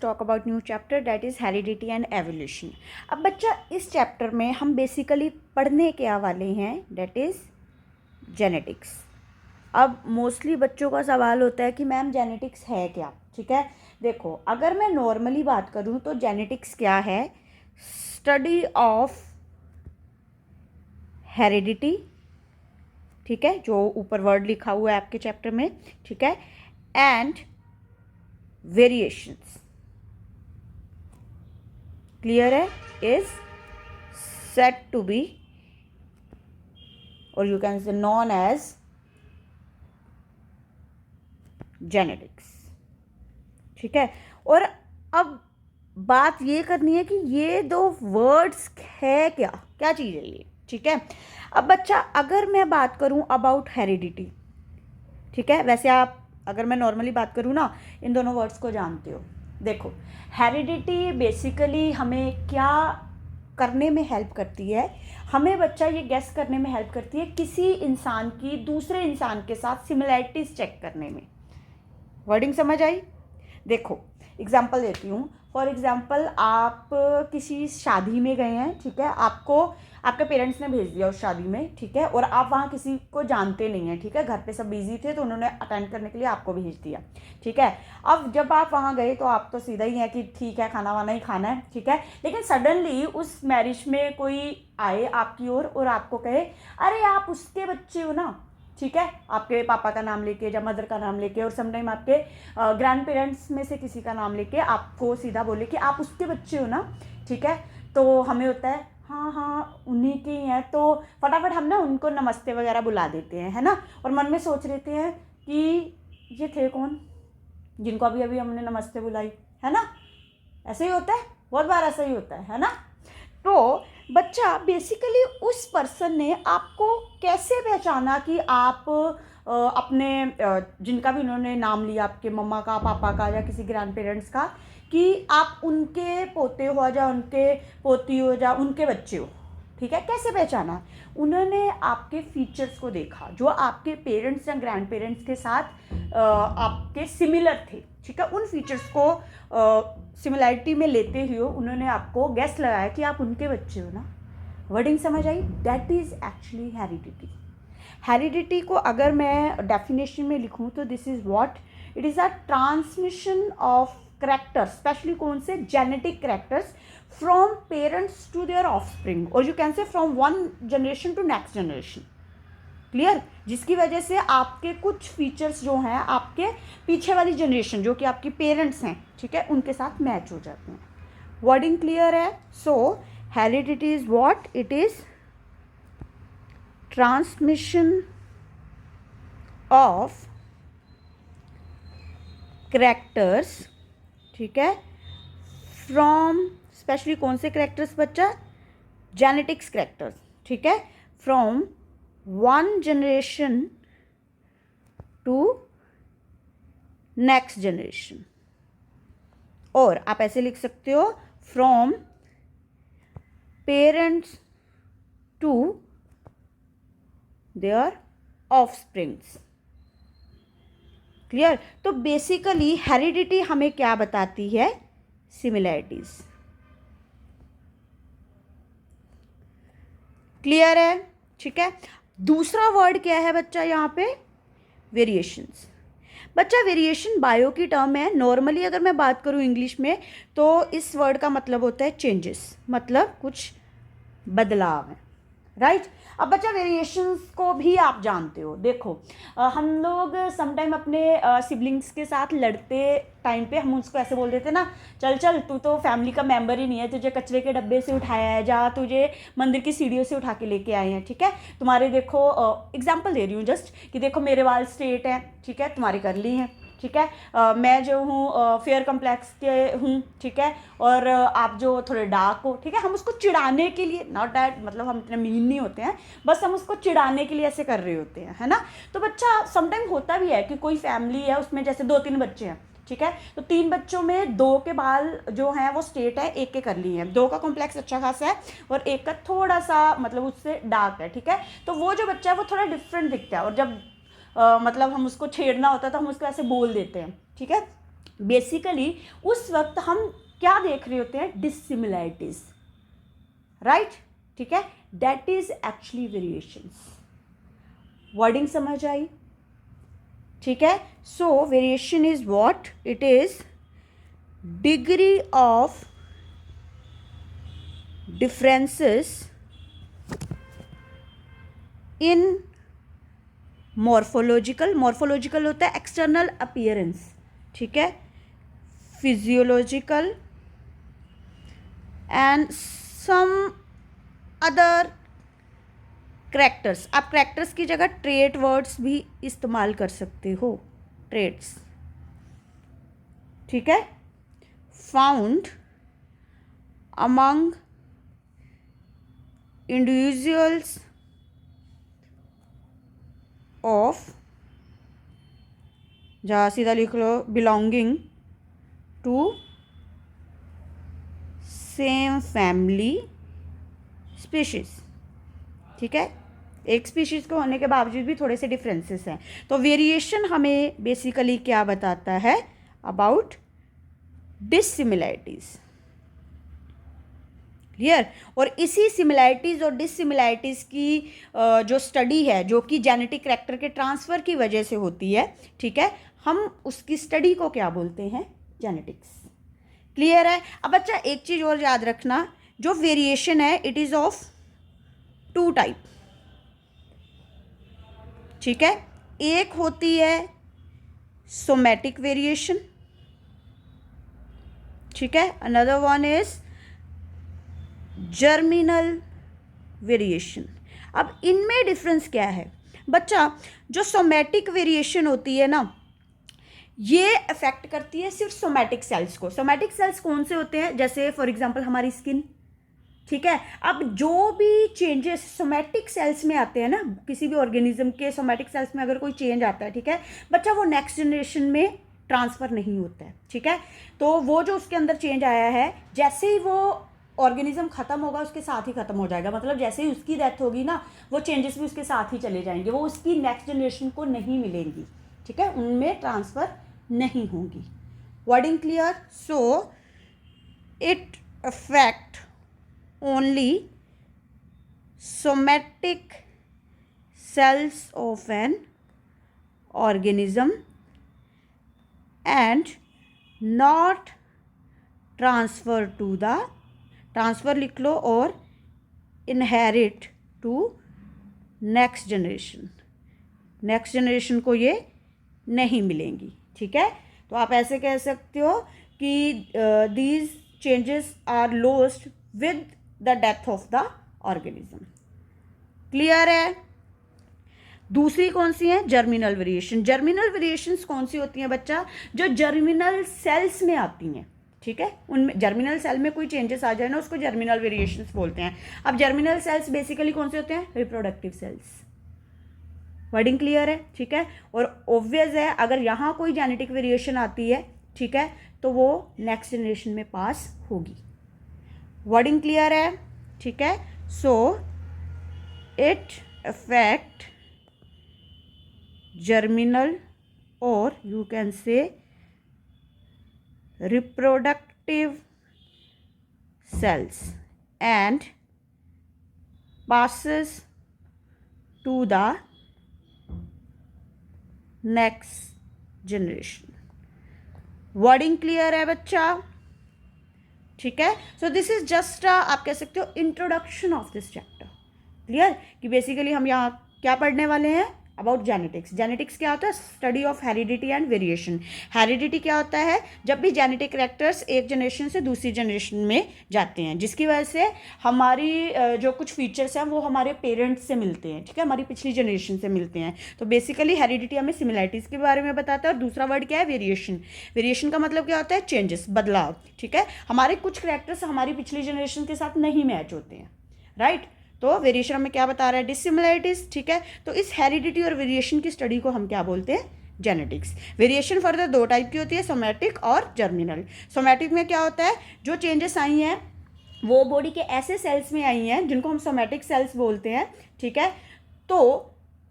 Talk about new chapter that is heredity and evolution. अब बच्चा इस चैप्टर में हम बेसिकली पढ़ने क्या वाले हैं, दैट इज़ जेनेटिक्स। अब मोस्टली बच्चों का सवाल होता है कि मैम जेनेटिक्स है क्या। ठीक है, देखो अगर मैं नॉर्मली बात करूं तो जेनेटिक्स क्या है, स्टडी ऑफ हेरिडिटी, ठीक है, जो ऊपर वर्ड लिखा हुआ है आपके चैप्टर में, ठीक है, एंड वेरिएशंस, क्लियर है, इज सेट टू बी और you can say known as genetics. ठीक है, और अब बात ये करनी है कि ये दो वर्ड्स है क्या, क्या चीज़ है ये। ठीक है, अब बच्चा अगर मैं बात करूं अबाउट हेरिडिटी, ठीक है, वैसे आप अगर मैं नॉर्मली बात करूं ना, इन दोनों वर्ड्स को जानते हो। देखो हेरिडिटी बेसिकली हमें क्या करने में हेल्प करती है, हमें बच्चा ये गेस करने में हेल्प करती है किसी इंसान की दूसरे इंसान के साथ सिमिलैरिटीज चेक करने में। वर्डिंग समझ आई? देखो एग्जाम्पल देती हूँ। फॉर एग्जाम्पल आप किसी शादी में गए हैं, ठीक है, आपको आपके पेरेंट्स ने भेज दिया उस शादी में, ठीक है, और आप वहाँ किसी को जानते नहीं हैं, ठीक है, घर पे सब बिजी थे तो उन्होंने अटेंड करने के लिए आपको भेज दिया। ठीक है, अब जब आप वहाँ गए तो आप तो सीधा ही है कि ठीक है खाना वाना ही खाना है, ठीक है, लेकिन सडनली उस मैरिज में कोई आए आपकी ओर और आपको कहे अरे आप उसके बच्चे हो ना, ठीक है, आपके पापा का नाम लेके या मदर का नाम लेके, और समटाइम आपके ग्रैंड पेरेंट्स में से किसी का नाम लेके आपको सीधा बोले कि आप उसके बच्चे हो ना, ठीक है, तो हमें होता है हाँ हाँ उन्हीं के ही हैं, तो फटाफट हम ना उनको नमस्ते वगैरह बुला देते हैं, है ना, और मन में सोच लेते हैं कि ये थे कौन जिनको अभी अभी हमने नमस्ते बुलाई, है ना, ऐसे ही होता है, बहुत बार ऐसा ही होता है ना। तो बच्चा बेसिकली उस पर्सन ने आपको कैसे पहचाना कि आप अपने जिनका भी उन्होंने नाम लिया, आपके मम्मा का, पापा का या किसी ग्रैंड पेरेंट्स का, कि आप उनके पोते हो या उनके पोती हो या उनके बच्चे हो। ठीक है, कैसे पहचाना? उन्होंने आपके फीचर्स को देखा जो आपके पेरेंट्स या ग्रैंड पेरेंट्स के साथ आपके सिमिलर थे। ठीक है, उन फीचर्स को सिमिलैरिटी में लेते हुए उन्होंने आपको गेस लगाया कि आप उनके बच्चे हो ना। वर्डिंग समझ आई? That is actually heredity. Heredity को अगर मैं डेफिनेशन में लिखूं तो this is what it is a transmission of characters, specially कौन से genetic characters, from parents to their offspring, और you can say from one generation to next generation. Clear? जिसकी वजह से आपके कुछ फीचर्स जो हैं आपके पीछे वाली जनरेशन जो कि आपकी पेरेंट्स हैं, ठीक है, उनके साथ मैच हो जाते हैं। वर्डिंग क्लियर है? So heredity is what it is transmission of characters, ठीक है, फ्रॉम स्पेशली कौन से करेक्टर्स बच्चा? जेनेटिक्स करेक्टर्स, ठीक है, from one generation to next generation. और आप ऐसे लिख सकते हो from parents to their offsprings. Clear? तो बेसिकली हेरिडिटी हमें क्या बताती है? सिमिलैरिटीज। क्लियर है? ठीक है, दूसरा वर्ड क्या है बच्चा यहाँ पे? वेरिएशंस। बच्चा वेरिएशन बायो की टर्म है। नॉर्मली अगर मैं बात करूँ इंग्लिश में तो इस वर्ड का मतलब होता है चेंजेस, मतलब कुछ बदलाव है, राइट? अब बच्चा वेरिएशंस को भी आप जानते हो। देखो हम लोग समटाइम अपने सिबलिंग्स के साथ लड़ते टाइम पे हम उसको ऐसे बोल देते ना, चल चल तू तो फैमिली का मेंबर ही नहीं है, तुझे कचरे के डब्बे से उठाया है, जा तुझे मंदिर की सीढ़ियों से उठा के लेके आए हैं। ठीक है, तुम्हारे देखो एग्जाम्पल दे रही हूँ जस्ट कि देखो मेरे वाल स्ट्रेट हैं, ठीक है, तुम्हारी करली हैं, ठीक है, मैं जो हूँ फेयर कम्प्लेक्स के हूँ, ठीक है, और आप जो थोड़े डार्क हो, ठीक है, हम उसको चिढ़ाने के लिए, नॉट डैट मतलब हम इतने मीन नहीं होते हैं, बस हम उसको चिढ़ाने के लिए ऐसे कर रहे होते हैं, है ना। तो बच्चा समटाइम होता भी है कि कोई फैमिली है उसमें जैसे 2-3 बच्चे हैं, ठीक है, तो 3 बच्चों में 2 के बाल जो हैं वो स्ट्रेट है, एक के करली हैं, 2 का कॉम्प्लेक्स अच्छा खासा है और एक का थोड़ा सा मतलब उससे डार्क है, ठीक है, तो वो जो बच्चा है वो थोड़ा डिफरेंट दिखता है, और जब मतलब हम उसको छेड़ना होता है तो हम उसको ऐसे बोल देते हैं, ठीक है, बेसिकली उस वक्त हम क्या देख रहे होते हैं, डिसिमिलैरिटीज, राइट, ठीक है, that is actually variations. Wording समझ आई, ठीक है। So variation is what, it is degree of differences in morphological होता है एक्सटर्नल अपीयरेंस, ठीक है, physiological and some other characters. आप करैक्टर्स की जगह ट्रेट वर्ड्स भी इस्तेमाल कर सकते हो, ट्रेट्स, ठीक है, फाउंड अमंग इंडिविजुअल्स ऑफ, जहाँ सीधा लिख लो, belonging to same family species, ठीक है, एक स्पीशीज को होने के बावजूद भी थोड़े से डिफरेंसेस हैं। तो वेरिएशन हमें बेसिकली क्या बताता है, अबाउट डिसिमिलैरिटीज, क्लियर। और इसी सिमिलैरिटीज और डिसिमिलैरिटीज की जो स्टडी है, जो कि जेनेटिक करैक्टर के ट्रांसफर की वजह से होती है, ठीक है, हम उसकी स्टडी को क्या बोलते हैं, जेनेटिक्स, क्लियर है। अब बच्चा एक चीज और याद रखना, जो वेरिएशन है इट इज ऑफ 2 टाइप, ठीक है, एक होती है सोमैटिक वेरिएशन, ठीक है, another one is germinal variation. अब इनमें डिफरेंस क्या है बच्चा, जो सोमैटिक वेरिएशन होती है ना, ये अफेक्ट करती है सिर्फ सोमैटिक सेल्स को। सोमैटिक सेल्स कौन से होते हैं, जैसे फॉर एग्जांपल हमारी स्किन, ठीक है। अब जो भी चेंजेस सोमैटिक सेल्स में आते हैं ना, किसी भी ऑर्गेनिज्म के सोमैटिक सेल्स में अगर कोई चेंज आता है, ठीक है बच्चा, वो नेक्स्ट जनरेशन में ट्रांसफर नहीं होता है, ठीक है। तो वो जो उसके अंदर चेंज आया है, जैसे ही वो ऑर्गेनिज्म खत्म होगा उसके साथ ही खत्म हो जाएगा, मतलब जैसे ही उसकी डेथ होगी ना, वो चेंजेस भी उसके साथ ही चले जाएंगे, वो उसकी नेक्स्ट जनरेशन को नहीं मिलेंगी, ठीक है, उनमें ट्रांसफर नहीं होंगी। Wording clear. So it affect only somatic cells of an organism and not transfer to the, transfer लिख लो, और inherit to next generation, next generation को ये नहीं मिलेंगी, ठीक है। तो आप ऐसे कह सकते हो कि these changes are lost with the death of the organism, clear है। दूसरी कौन सी है, जर्मिनल वेरिएशन। जर्मिनल वेरिएशंस कौन सी होती हैं बच्चा, जो जर्मिनल सेल्स में आती हैं, ठीक है, उनमें जर्मिनल सेल में कोई चेंजेस आ जाए ना, उसको जर्मिनल वेरिएशंस बोलते हैं। अब जर्मिनल सेल्स बेसिकली कौन से होते हैं, रिप्रोडक्टिव सेल्स। वर्डिंग क्लियर है, ठीक है। और ऑब्वियस है, अगर यहाँ कोई जेनेटिक वेरिएशन आती है, ठीक है, तो वो नेक्स्ट जनरेशन में पास होगी। वर्डिंग क्लियर है, ठीक है। सो it affect germinal, or you can say reproductive cells, and passes to the next generation. Wording clear है बच्चा, ठीक है। सो दिस इज जस्ट आप कह सकते हो introduction of this chapter, clear, कि बेसिकली हम यहाँ क्या पढ़ने वाले हैं, अबाउट जेनेटिक्स। जेनेटिक्स क्या होता है, study of heredity and variation. Heredity क्या होता है, जब भी जेनेटिक करैक्टर्स एक जनरेशन से दूसरी जनरेशन में जाते हैं, जिसकी वजह से हमारी जो कुछ फीचर्स हैं वो हमारे पेरेंट्स से मिलते हैं, ठीक है, हमारी पिछली जनरेशन से मिलते हैं। तो बेसिकली हेरिडिटी हमें सिमिलैरिटीज़ के बारे में बताता है। और दूसरा वर्ड क्या है, वेरिएशन। वेरिएशन का मतलब क्या होता है, चेंजेस, बदलाव, ठीक है। हमारे कुछ करैक्टर्स हमारी पिछली जनरेशन के साथ नहीं मैच होते हैं, राइट। तो वेरिएशन हमें क्या बता रहा है, डिसिमिलैरिटीज, ठीक है। तो इस हेरिडिटी और वेरिएशन की स्टडी को हम क्या बोलते हैं, जेनेटिक्स। वेरिएशन फर्दर 2 टाइप की होती है, सोमैटिक और जर्मिनल। सोमैटिक में क्या होता है, जो चेंजेस आई हैं वो बॉडी के ऐसे सेल्स में आई हैं जिनको हम सोमैटिक सेल्स बोलते हैं, ठीक है। तो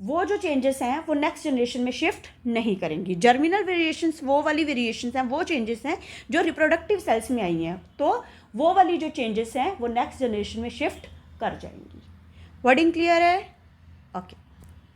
वो जो चेंजेस हैं वो नेक्स्ट जनरेशन में शिफ्ट नहीं करेंगी। जर्मिनल वेरिएशंस वो वाली वेरिएशंस हैं, वो चेंजेस हैं जो रिप्रोडक्टिव सेल्स में आई हैं, तो वो वाली जो चेंजेस हैं वो नेक्स्ट जनरेशन में शिफ्ट कर जाएंगी। वर्डिंग क्लियर है? ओके।